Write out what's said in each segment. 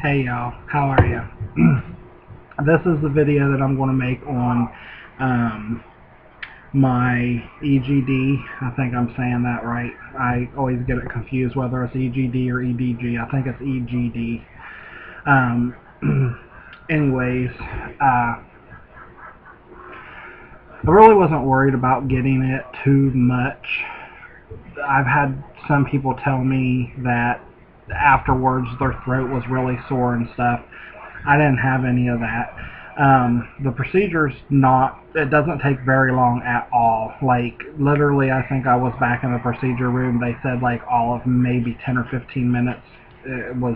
Hey y'all, how are you? This is the video that I'm going to make on my EGD. I think I'm saying that right. I always get it confused whether it's EGD or EDG. I think it's EGD. Um, anyways, I really wasn't worried about getting it too much. I've had some people tell me that afterwards their throat was really sore and stuff. I didn't have any of that. The procedure's it doesn't take very long at all. Like, literally, I think I was back in the procedure room, they said like all of maybe 10 or 15 minutes. It was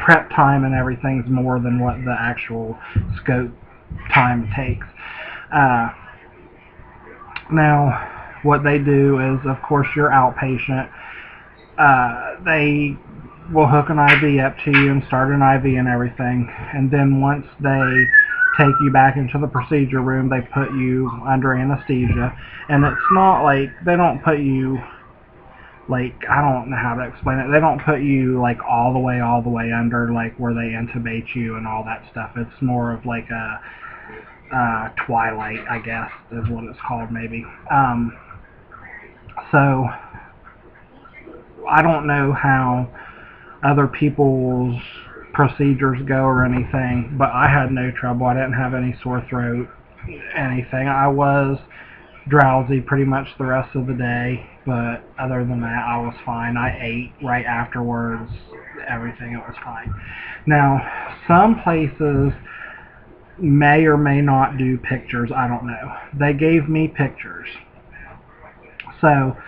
prep time and everything's more than what the actual scope time takes. Now, what they do is, of course, you're outpatient. They will hook an IV up to you and start an IV and everything, and then once they take you back into the procedure room, they put you under anesthesia. And it's not like they don't put you, like, I don't know how to explain it, they don't put you like all the way under, like where they intubate you and all that stuff. It's more of like a twilight, I guess is what it's called, maybe. So I don't know how other people's procedures go or anything, but I had no trouble. I didn't have any sore throat, anything. I was drowsy pretty much the rest of the day, but other than that, I was fine. I ate right afterwards, everything, it was fine. Now, some places may or may not do pictures, I don't know. They gave me pictures. So,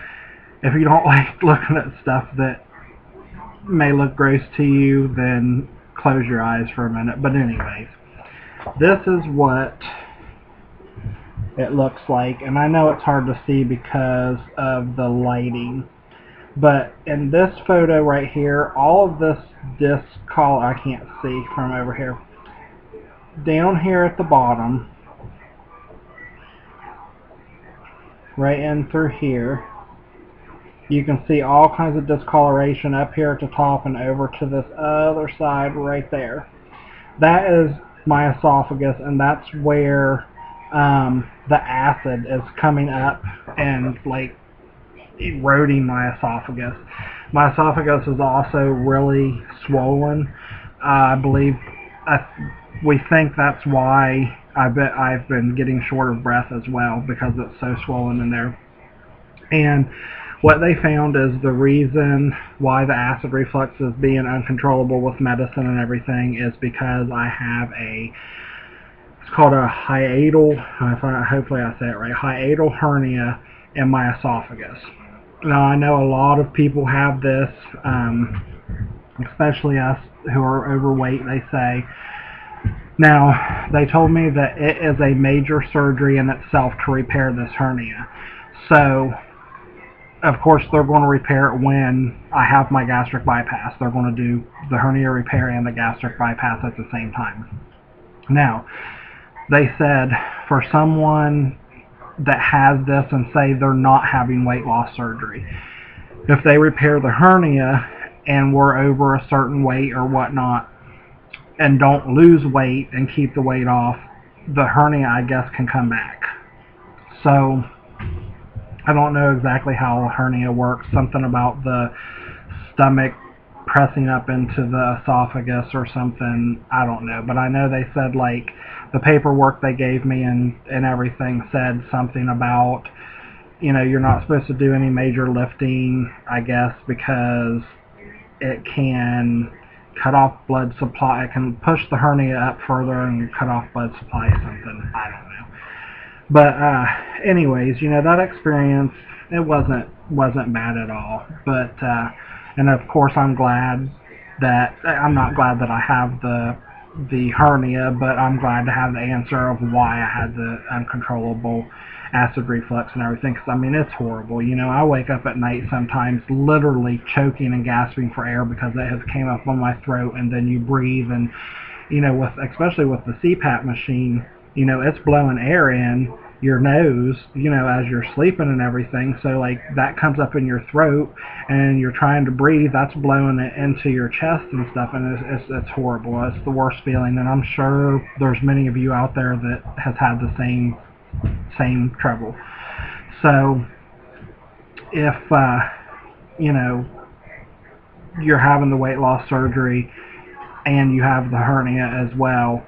if you don't like looking at stuff that may look gross to you, then close your eyes for a minute. But anyways, this is what it looks like, and I know it's hard to see because of the lighting, but in this photo right here, all of this disc collar, I can't see from over here, down here at the bottom, right in through here, you can see all kinds of discoloration up here at the top and over to this other side right there. That is my esophagus, and that's where the acid is coming up and like eroding my esophagus. My esophagus is also really swollen. I believe, we think that's why I've been getting short of breath as well, because it's so swollen in there. And what they found is the reason why the acid reflux is being uncontrollable with medicine and everything is because I have it's called a hiatal, hopefully I say it right, hiatal hernia in my esophagus. Now, I know a lot of people have this, especially us who are overweight, they say. Now, they told me that it is a major surgery in itself to repair this hernia. So, of course, they're going to repair it when I have my gastric bypass. They're going to do the hernia repair and the gastric bypass at the same time. Now, they said for someone that has this and say they're not having weight loss surgery, if they repair the hernia and we're over a certain weight or whatnot and don't lose weight and keep the weight off, the hernia, I guess, can come back. So I don't know exactly how a hernia works, something about the stomach pressing up into the esophagus or something, I don't know. But I know they said, like, the paperwork they gave me and everything said something about, you know, you're not supposed to do any major lifting, I guess, because it can cut off blood supply. It can push the hernia up further and cut off blood supply or something, I don't know. But anyways, you know, that experience, it wasn't bad at all. But and of course, I'm not glad that I have the hernia, but I'm glad to have the answer of why I had the uncontrollable acid reflux and everything. Because I mean, it's horrible. You know, I wake up at night sometimes literally choking and gasping for air because it has came up on my throat, and then you breathe, and you know, especially with the CPAP machine, you know, it's blowing air in, your nose, you know, as you're sleeping and everything. So like that comes up in your throat, and you're trying to breathe. That's blowing it into your chest and stuff, and it's horrible. It's the worst feeling, and I'm sure there's many of you out there that has had the same trouble. So if you know, you're having the weight loss surgery and you have the hernia as well,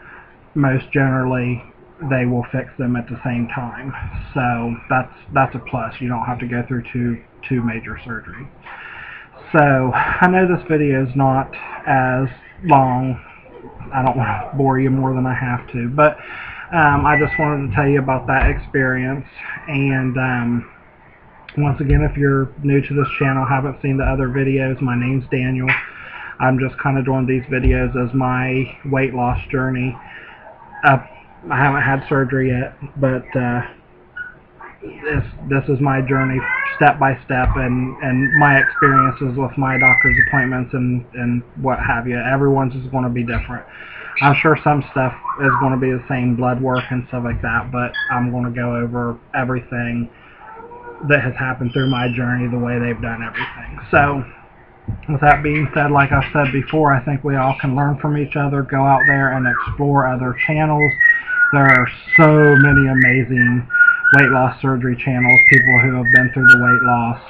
most generally they will fix them at the same time. So that's a plus. You don't have to go through two major surgeries. So I know this video is not as long. I don't want to bore you more than I have to, but I just wanted to tell you about that experience. And once again, if you're new to this channel, haven't seen the other videos, my name's Daniel. I'm just kind of doing these videos as my weight loss journey. I haven't had surgery yet, but this is my journey step by step, and my experiences with my doctor's appointments and what have you. Everyone's is going to be different. I'm sure some stuff is going to be the same, blood work and stuff like that, but I'm going to go over everything that has happened through my journey, the way they've done everything. So with that being said, like I said before, I think we all can learn from each other, go out there and explore other channels. There are so many amazing weight loss surgery channels, people who have been through the weight loss.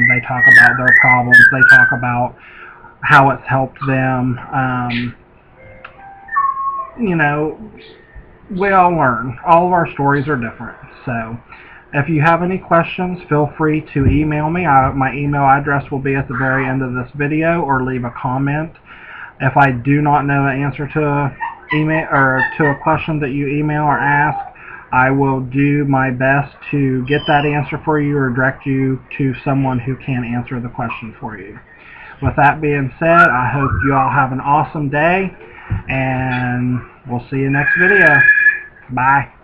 They talk about their problems, they talk about how it's helped them. You know, we all learn. All of our stories are different. So if you have any questions, feel free to email me. My email address will be at the very end of this video, or leave a comment. If I do not know the answer to a email or to a question that you email or ask, I will do my best to get that answer for you or direct you to someone who can answer the question for you. With that being said, I hope you all have an awesome day, and we'll see you next video. Bye.